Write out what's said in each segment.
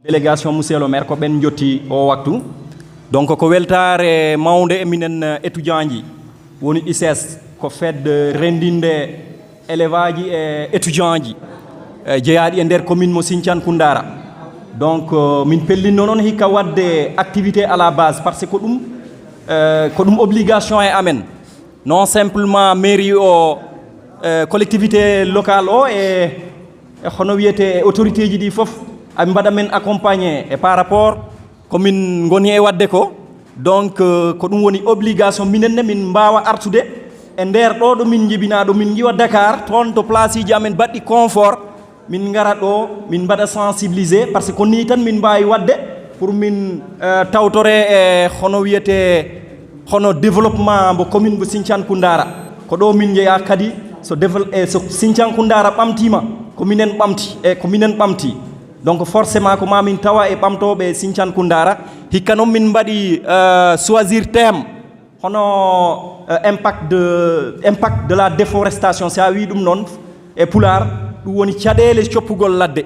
délégation monsieur le maire ko ben jotti o waktu donc ko weltare mawnde eminen étudiant ji woni ICS ko fedde rendinde élève ji e étudiant ji jeyaadi e nder commune mo Sinthiane Koundara donc min pellinno non hikka wadde activité à la base parce que ko dum obligation e amen non simplement mairie o collectivité locale o e hono wiyete autorité ji di fof am mbada men accompagner et par rapport commune ngoni e wadde ko donc ko dum woni obligation minenne min mbawa artude e nder do min jibina do min jiwa Dakar ton to place ji amen baddi confort min ngara do min mbada sensibiliser parce que ni tan min mbawi wadde pour min tawtore e hono wiyete hono développement bo commune bo Sinthiane Koundara ko do min jeya kadi so Sinthiane Koundara bamtima ko minen bamti e ko minen bamti donc forcément ko mamin tawa e bamtobe Sinthiane Koundara hikka non min mbadi choisir thème hono impact de la déforestation sa wi dum non e pular dum woni ciadele ciopugol ladde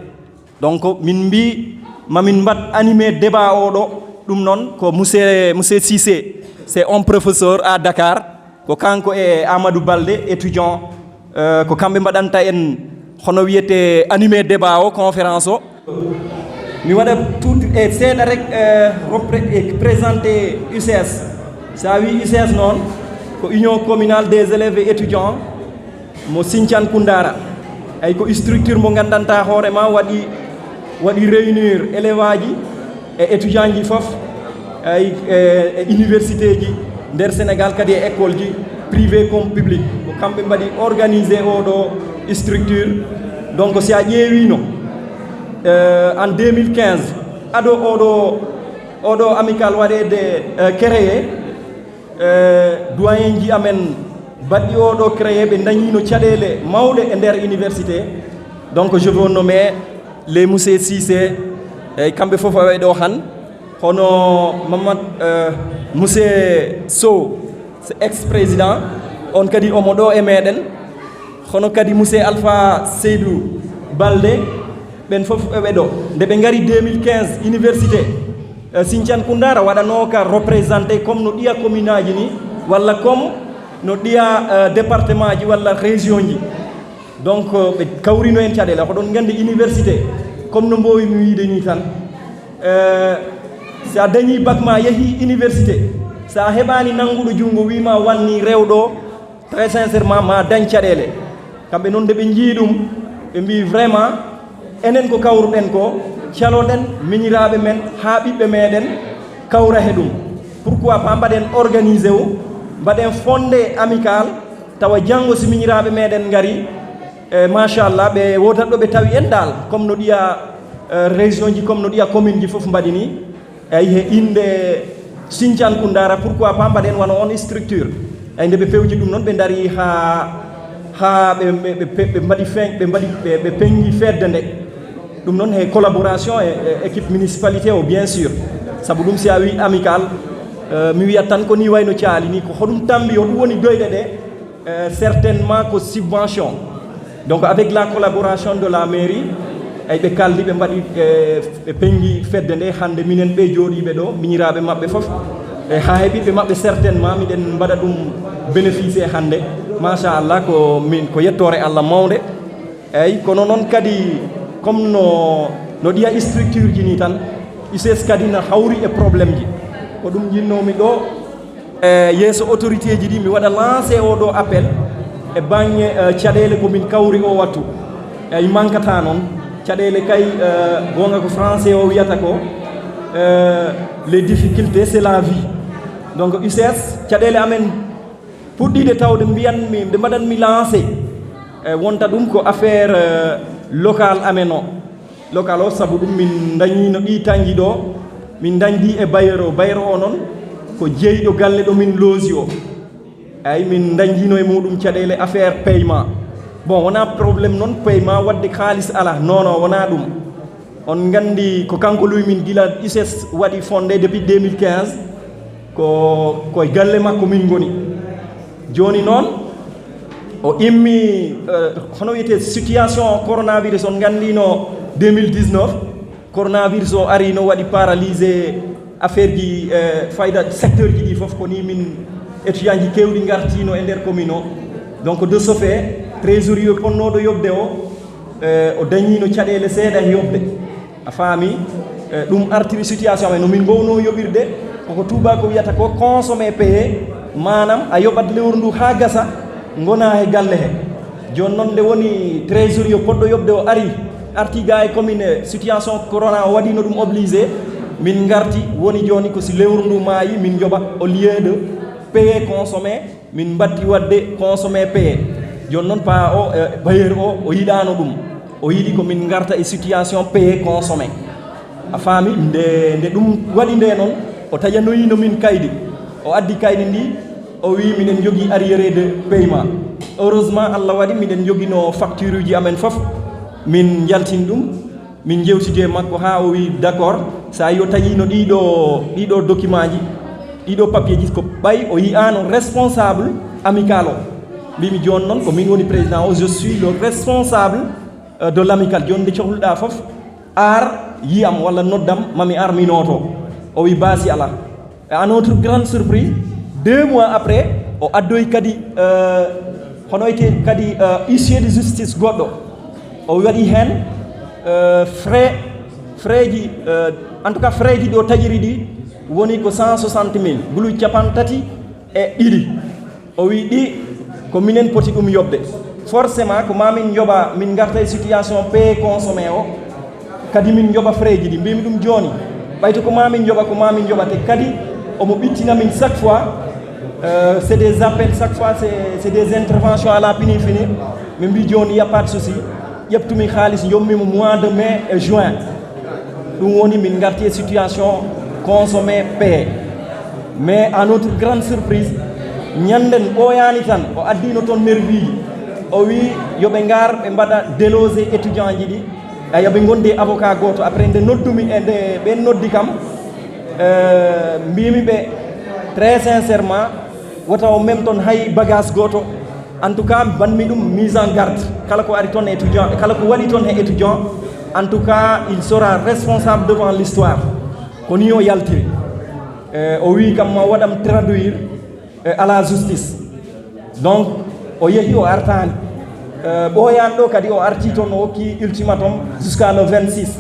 donc min bi mamin mbad animer débat o do dum non ko monsieur Cissé c'est un professeur à Dakar ko kanko e Amadou Balde étudiant ko kambe mbadanta en hono wiyete animer débat o conférence o mi wada tout et c'est rek présenter UCS ça wi UCS non ko union communale des élèves et étudiants mo Sinthiane Koundara ay ko structure mo gandanta hoorema wadi réunir élèves ji et étudiants ji fof ay université ji nder Sénégal kadi école ji privé comme public ko kambe mbadi organiser o do structure donc si a ƴeewino en 2015 ado odo amical waɗede créé doyen ji amen baddi odo créé ɓe dañino caɗele mawɗe e nder université donc je veux nommer les monsieur Cissé e kamɓe fof awe ɗo han hono Mamad monsieur Sow c'est ex-président on kadi omo ɗo e meɗen hono kadi monsieur Alpha Seydou Balde ben fof eɓe ɗo nde ɓe ngari 2015 université Sinthiane Koundara waɗano ka représenté comme no ɗiya commune aji ni walla comme no ɗiya département ji walla région ji donc ɓe kawrino en caɗele hoɗon gandi université comme no mbowi mi wiide ni tan sa dañi bac ma yeehi université sa heɓani nanguɗo jungo wima wanni rewɗo très sincèrement ma dañ caɗele kamɓe noon nde ɓe jiiɗum ɓe mbi vraiment enen ko kawruɗen ko caloɗen miñiraɓe men ha ɓiɓɓe meɗen kawra he ɗum pourquoi pas mbaɗen organisé wu mbaɗen fondé amical tawa janggo si miñiraɓe meɗen ngari machallah ɓe wotat ɗo ɓe tawi en dal comme no ɗiya région ji comme no ɗiya commune ji foof mbaɗi ni ay he inde Sinthiane Koundara pourquoi pas mbaɗen wona on structure ay nde ɓe pewji ɗum noon ɓe dari ha ɓe mbaɗi ɓe peŋŋi fedde nde ɗum noon he collaboration e équipe municipalité o bien sûr sabu ɗum si a wi amical mi wiyat tan ko ni wayno caali ni ko hoɗum tambi o ɗum woni doyɗe ɗe certainement ko subvention donc avec la collaboration de la mairie ay ɓe kaldi ɓe mbaɗi ɓe peŋŋi fedde nde hande minen ɓe jooɗiɓe ɗo miñiraɓe maɓɓe fof e ha heɓiɓe maɓɓe certainement miɗen mbaɗa ɗum bénéficié hande machallah ko yettore Allah mawde eyyi kono noon kadi comme no ɗiya structure ji ni tan UCS kadi na hawri e probléme ji ko ɗum jinnomi ɗo yeeso autorité ji ɗi mi waɗa lancé oɗo appel e bange caɗele komin kawri o wattu eyyi mankata noon caɗele kay gonga ko français o wiyata ko les difficultés c'est la vie donc UCS caɗele amen puɗɗiɗe tawde mbiyanmi nde mbaɗanmi lancé wonta ɗum ko affaire local amen o local o sabu ɗum min dañino ɗi tanji ɗo min dañdi e bayero o noon ko jeyɗo galle ɗo min loosi o ay min dañdino e muɗum caɗele affaire paiement bon wona probléme noon paiement wadde kalis ala non wona ɗum on gandi ko kanko luy min gila UCS waɗi fondé depuis 2015 koye galle makko min goni joni noon o immi hono wiyete situation coronavirus on gandino 2019 coronavirus o ari no waɗi paralysé affaire ji fayda secteur ji ɗi fof ko ni min étudiant ji kewɗi gartino e nder commune o donc de ce fait trésorier ponnoɗo yobde o dañino caɗele seeɗa e yobde a faami ɗum artiri situation men no min gowno yoɓirde koko tuba ko wiyata ko consommé payé manam a yoɓat lewru ndu ha gasa gona e galle he joni noon nde woni trésorier poɗɗo yobde o ari arti ga e commune situation corona o waɗino ɗum obligé min garti woni joni ko si lewru ndu maayi min joɓa au lieu de payé consommé min batti wadde consommé payé joni noon pa o bailleur o yiɗano ɗum o yiɗi ko min garta e situation payé consommé a faami nde ɗum waɗi nde noon o taƴanoyino min kaydi o addi kaydi ndi o wi minen jogui arriéré de paiement heureusement Allah waɗi miɗen joguino facture uji amen fof min jaltin ɗum min jewtide makko ha o wi d' accord sa yo taƴino ɗiɗo document ji ɗiɗo papier ji ko ɓay o yiyano responsable amical o mbimi joni noon ko min woni président o je suis le responsable de l'amical joni nde cohluɗa fof ar yiyam walla noddam mami ar mi noto o wi basi ala et à notre grande surprise 2 mois après o addoyi kadi hono ete kadi huissier de justice goɗɗo o waɗi hen frais ji en tout cas frais ji ɗo taƴiri ɗi woni ko 160 000 guluji capantati e ɗiɗi o wi ɗi ko minen poti ɗum yobde forcément ko mamin yoɓa min garta e situation payé consommé o kadi min joɓa frais ji ɗi mbimi ɗum joni ɓayto ko mamin joɓa te kadi omo ɓittina min chaque fois c'est des appels chaque fois c'est des interventions à la fini min mbi joni y a pas de souci ƴeftumi halis jommimo mois de mai et juin ɗum woni min garti e situation consommé payé mais à notre grande surprise ñanden ɓooyani tan o addino toon nerviji o wi yoɓe gar ɓe mbaɗa délogé étudiant ji ɗi yoɓe gonde avocat goto après nde noddumi e nde ɓen noddi kam mbimi ɓe très sincèrement wota o même toon hay bagage goto en tout cas banmi ɗum mise en garde kala ko ari toon e étudiant kala ko waɗi toon e étudiant en tout cas il sera responsable devant l'histoire ko ni o yaltiri o wi kam ma waɗam traduire à la justice donc o yeehi o artani ɓooyan ɗo kadi o arti toon o hokki ultimatum jusqu'à le 26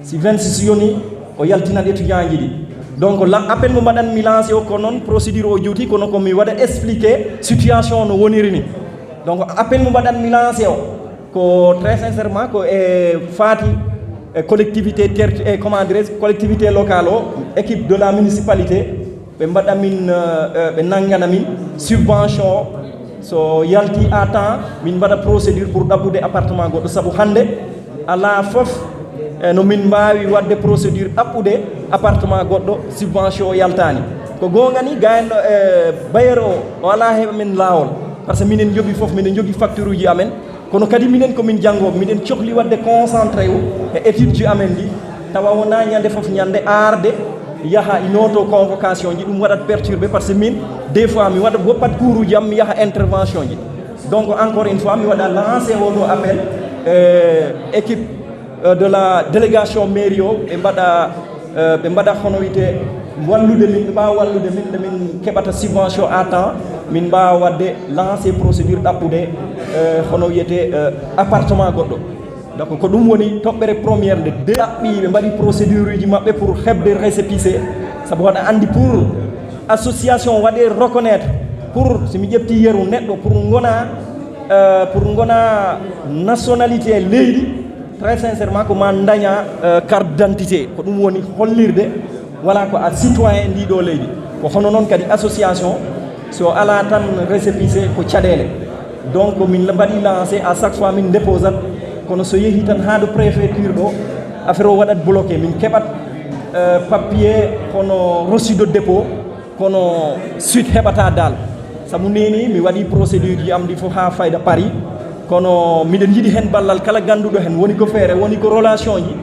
si 26 yoni o yaltinat étudiant ji ɗi donc appel mo mbaɗanmi lancé o ko noon procédure o juuti kono komi waɗa expliqué situation no woniri ni donc appel mo mbaɗanmi lancé o ko très sincèrement ko e faati collectivité e comment dirais collectivité locale o équipe de la municipalité ɓe mbaɗa min ɓe nanggana min subvention o so yalti à temps min mbaɗa procédure pour ɗabbude appartement goɗɗo saabu hannde ala fof no min mbawi wadde procédure ɗaɓɓude appartement goɗɗo subvention o yaltani ko gonga ni gayenɗo bailleur o ala heɓa men lawol par ce que minen jogui foof minen jogui facture uji amen kono kadi minen komin janggoɓe miɗen cohli wadde concentré wu e étude ji amen ɗi tawa wona ñande foof ñande arde yaha inoto convocation ji ɗum waɗat perturbé par ce que min des fois mi waɗa woppat cours uji am mi yaha intervention ji donc encore une fois mi waɗa lancé oɗo appel équipe de la délégation mairie o ɓe mbaɗa hono wiyete wallude min ɓe mbawa wallude min nde min keɓata subvention à temps min mbawa wadde lancé procédure ɗaɓɓude hono wiyete appartement goɗɗo donc ko ɗum woni toɓɓere premiére nde ɗaɓɓi ɓe mbaɗi procédure uji maɓɓe pour heɓde récépissé saabu waɗa andi pour association waɗe reconnaître pour somi ƴefti yeru neɗɗo pour gona nationalité leydi très sincèrement ko ma daña carte d' identité ko ɗum woni hollirde voilà ko a citoyen ndiɗo leydi ko hono noon kadi association so ala tan récépissé ko caɗele donc min mbaɗi lancé à chaque fois min déposat kono so yeehi tan ha do préfecture ɗo affaire o waɗat bloqué min keɓat papier kono reçu de dépôt kono suite heɓata dal saabu neni mi waɗi procédure ji am ɗi fof ha fayda Paris kono miɗen jiiɗi hen ballal kala ganduɗo hen woni ko feere woni ko relation ji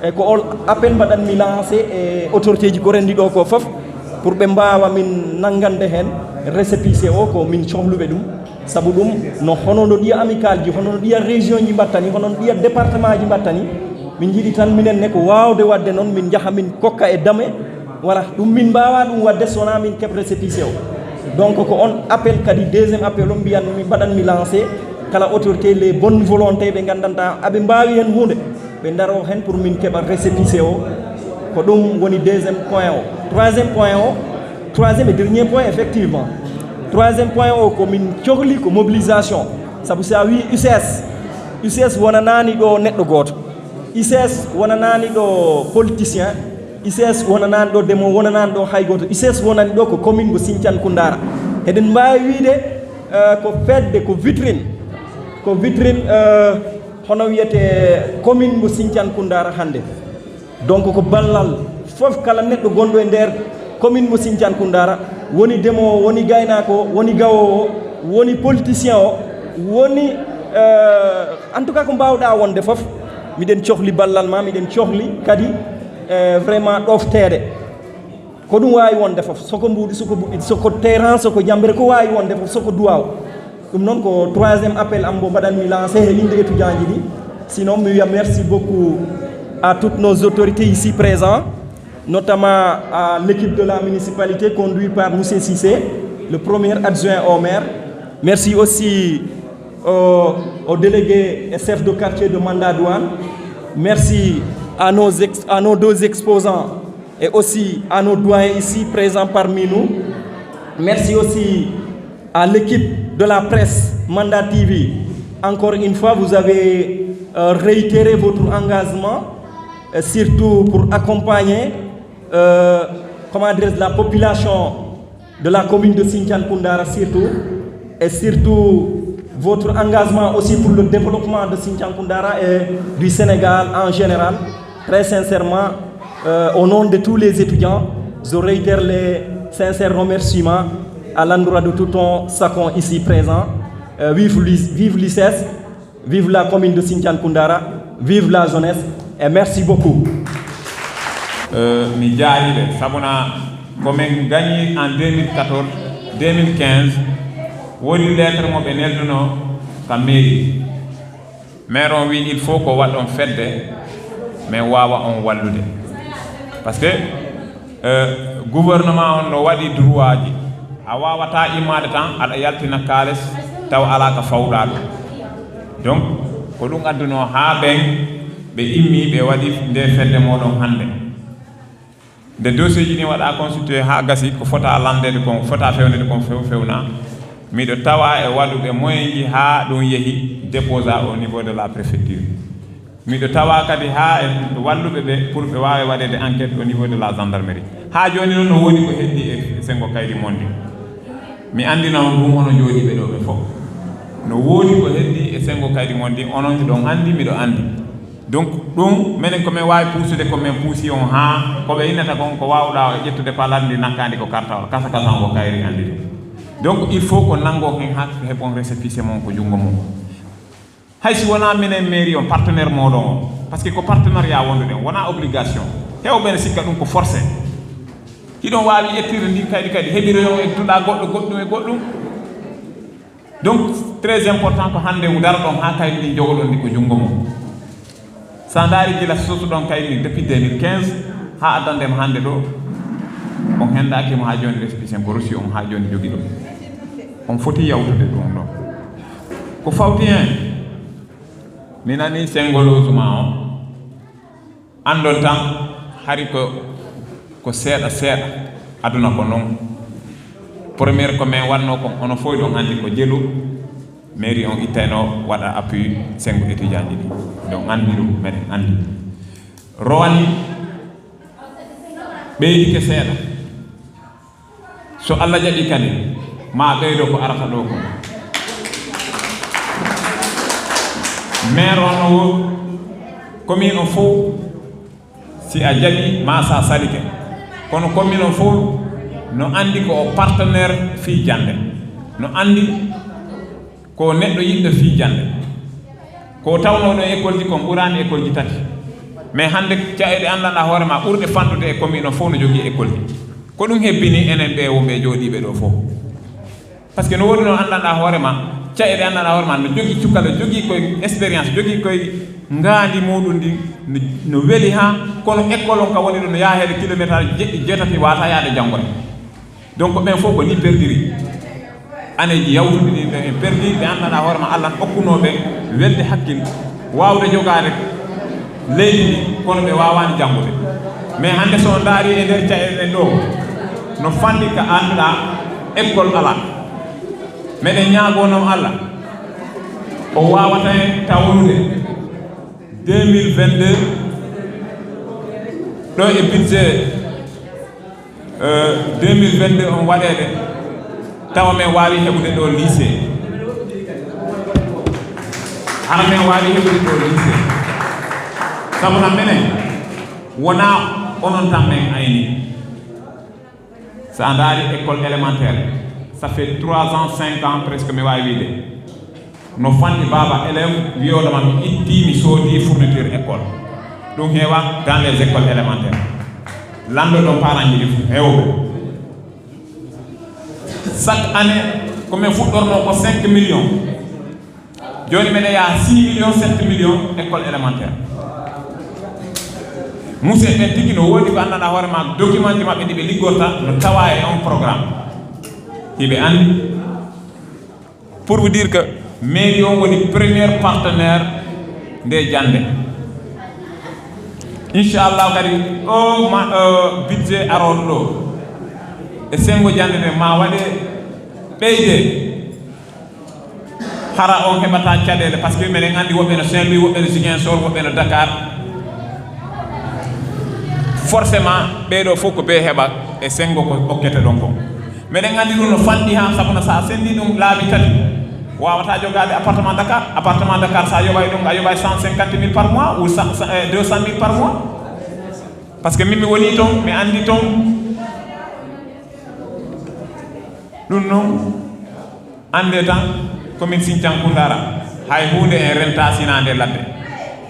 e ko on appel mbaɗanmi lancé e autorité ji ko rendi ɗo ko foof pour ɓe mbawa min nangande hen récépissé o ko min cohluɓe ɗum saabu ɗum no hono no ɗiya amical ji hono no ɗiya région ji mbattani hono no ɗiya département ji mbattani min jiiɗi tan minen ne ko waawde wadde noon min jaha min kokka e dame voilà ɗum min mbawa ɗum wadde sona min keɓ récépissé o donc ko on appel kadi deuxiéme appel o mbiyan mi mbaɗanmi lancé kala autorité les bonnes volontés ɓe gandanta aɓe mbawi hen hunde ɓe daro hen pour min keɓa récépissé o ko ɗum woni deuxiéme point o troisiéme et dernier point effectivement troisiéme point o ko min cohli ko mobilisation saabu sa wi UCS wonanani ɗo neɗɗo goto UCS wonanani ɗo politicien UCS wonanani ɗo demo wonanani ɗo hay goto UCS wonani ɗo ko commune mo Sinthiane Koundara eɗen mbawi wiide ko fedde ko vitrine hono wiyete commune mo Sinthiane Koundara hande donc ko ballal fof kala neɗɗo gonɗo e nder commune mo Sinthiane Koundara woni demowo woni gaynako woni gawowo woni politicien o woni en tout cas ko mbawɗa wonde fof miɗen cohli ballal ma miɗen cohli kadi vraiment ɗoftede ko ɗum wawi wonde fof soko mbuuɗi soko buɗɗi soko terrain soko jambere ko wawi wonde fof soko duwaw ɗum noon ko troisiéme appel am mbo mbaɗanmi lancé e inde étudiant ji ɗi sinon mi wiya merci beaucoup à toutes nos autorités ici présents notamment à l'équipe de la municipalité conduite par M. Cissé, le premier adjoint au maire. Merci aussi aux délégués et chefs de quartier de Mandadouane. Merci à nos deux exposants et aussi à nos doyens ici présents parmi nous. Merci aussi à l'équipe de la presse Mandat TV. Encore une fois, vous avez réitéré votre engagement, surtout pour accompagner la population de la commune de Sinthiane Koundara surtout, et surtout votre engagement aussi pour le développement de Sinthiane Koundara et du Sénégal en général. Très sincèrement, au nom de tous les étudiants, je réitère les sincères remerciements à l'endroit de tout ton sacon ici présent. Vive l'ICES, vive la commune de Sinthiane Koundara, vive la jeunesse et merci beaucoup. Mi jaariɓe sabuna komin gagné en 2014 2015 woni lettre mo ɓe nelduno ka mairie maire on wi il faut ko waɗon fedde mais wawa on wallude par ce que gouvernement on no waɗi droit ji a wawata immade tan aɗa yaltina kalis taw ala ka fawɗa ɗum donc ko ɗum adduno ha ɓen ɓe immi ɓe waɗi nde fedde moɗon hande nde dossier ji ɗi waɗa constitué ha gasi ko fota landede kon fota fewnede kon fewna miɗo tawa e waɗuɓe moyen ji ha ɗum yeehi déposa au niveau de la préfecture miɗo tawa kadi ha e walluɓe ɓe pour ɓe wawi waɗede enquête au niveau de la gendarmerie ha joni noon no woni ko heddi e sengo kayri mondi mi andi noon ɗum ono jooɗiɓe ɗo ɓe fof no wodi ko heddi e sengo kayri mondi onon ɗon andi miɗo andi donc ɗum minen komin wawi puusude komin puusi on ha koɓe innata kon ko wawɗa e ƴettude palade nakkandi ko kartawal kasa kasan ko kayri andi donc il faut ko nango hen ha heɓon récépissé mon ko jungo mum haysi wona minen mairie on partenaire moɗon o par ce que ko partenariat wondude wona obligation hewɓene sikka ɗum ko forcé hiɗon wawi ƴettire ndin kaydi kadi heɓiroyon e tuɗa goɗɗo goɗɗum e goɗɗum donc très important ko hande darɗon ha kaydi ɗin jogoɗon ndi ko jungo mum sa daari gila sosuɗon kaydi depuis 2015 ha addandema hande ɗo on hendakimo ha joni récépissé ko reçu on ha joni jogui ɗum on foti yawtude ɗum ɗon ko fawti hen mi nani sengolosuma o andon tan hari ko seeɗa seeɗa aduna ko noon premiére ko min wanno ko ono fof ɗon andi ko jelu mairie on ittayno waɗa appui sengo étudiant ji ɗi donc andi ɗum meɗen andi rowani ɓeydike seeɗa so Allah jaɓi kadi ma ɓeydo ko arata ɗo ko maire on commune on fof si a jaɓi ma sa salike kono commune on fof no andi ko o partenaire fi jande no andi ko neɗɗo yiɗɗo fi jande ko tawnoɗo école ji kon ɓurani école ji tati mais hande caɗeɗe andanɗa hoore ma ɓurɗe fandude e commune o fof no jogui école ji ko ɗum hebbini enen ɓe wonɓe jooɗiɓe ɗo fof par ce que no woodi no andanɗa hoore ma caɗeɗe andanɗa hoore ma no jogui cukala jogui koye expérience jogui koye ngaandi muɗum ndi no weli ha kono école on ka woni ɗo no yaha heede kilométre jeetati wata yaade janngore donc ɓen fof ko ni perdiri aneji yawtude ɗi ɓe en perdi ɓe anndanɗa hoore ma Allah okkunoɓe welde hakkille wawde jogade leydi ndi kono ɓe wawani janngude mais hannde so daari e nder caɗeɗen ɗo no fanndi ka annduɗa école ala meɗen ñaagonom Allah o wawata en tawrude 2022 ɗo e budget 2022 on waɗede tawa men wawi heɓude ɗo lycée hara men wawi heɓude ɗo lycée sabu nam menen wona onon tan men ayni sa daari école élémentaire ça fait 3 ans 5 ans presque mi wawi wiide no fanti baba élève wiyoɗoma mi itti mi soodi fourniture école ɗum heewa dans les écoles élémentaires lando ɗon parent ji ɗi hewɓe chaque année komin fuɗɗorno ko 5 millions joni meɗe yaha 6 millions 7 millions école élémentaire musse ɓen tigi no woodi ko anndanɗa hoore ma document ji maɓɓe ɗi ɓe liggorta no tawa e on programme hiɓe andi pour vous dire que mairie on woni premier partenaire nde jande inchallah kadi o budget aroɗo ɗo e sengo jande nde ma waɗe ɓeyde hara on heɓata caɗele par ce que minen andi woɓɓe no Saint Louis woɓɓe no Ziguinchor woɓɓe no Dakar forcément ɓeɗo fof ko ɓe heɓa e sengo ko okkete ɗon ko meɗen andi ɗum no fanɗi ha sabu no sa sendi ɗum laabi tati wawata jogade appartement Dakar sa yoɓay ɗum a yoɓay 150 000 par mois ou 200 000 par mois par ce que min mi woni toon mi andi toon ɗum noon ande tan komin Sinthiane hay hunde en renta sina nde ladde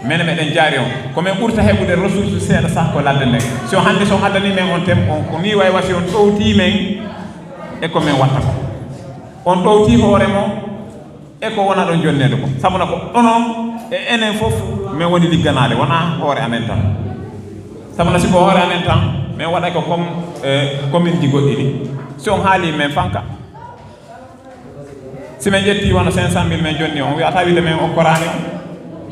mene meɗen jaari on komin ɓurta heɓude ressource seeɗa sah ko ladde nde so hande so addani men on tem on ko ni way wasi on ɗowti men e ko min watta ko on ɗowti hoore mo e ko wona ɗon jonnede ko sabuna ko onon e enen fof min woni ligganade wona hoore amen tan sabuna siko hoore amen tan min waɗay ko comme commune ji goɗɗi ɗi si on haali men fanka si min ƴetti wona 500 000 min jonni on wiyata wiide men on korani on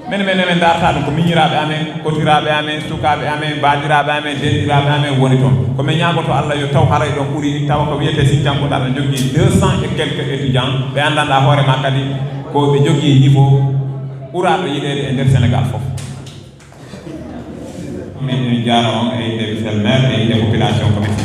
min men darata ɗum ko miñiraɓe amen kotiraɓe amen sukaɓe amen badiraɓe amen dendiraɓe amen woni toon komin ñagoto Allah yo taw haray ɗon ɓuuri tawa ko wiyete Sinthiane ɗo jogui 200 et quelques étudiants ɓe andanɗa hoore ma kadi ko ɓe jogui niveau ɓuraɗo yiɗede e nder Sénégal foof min jara on e inde monsieur le maire e inde population komin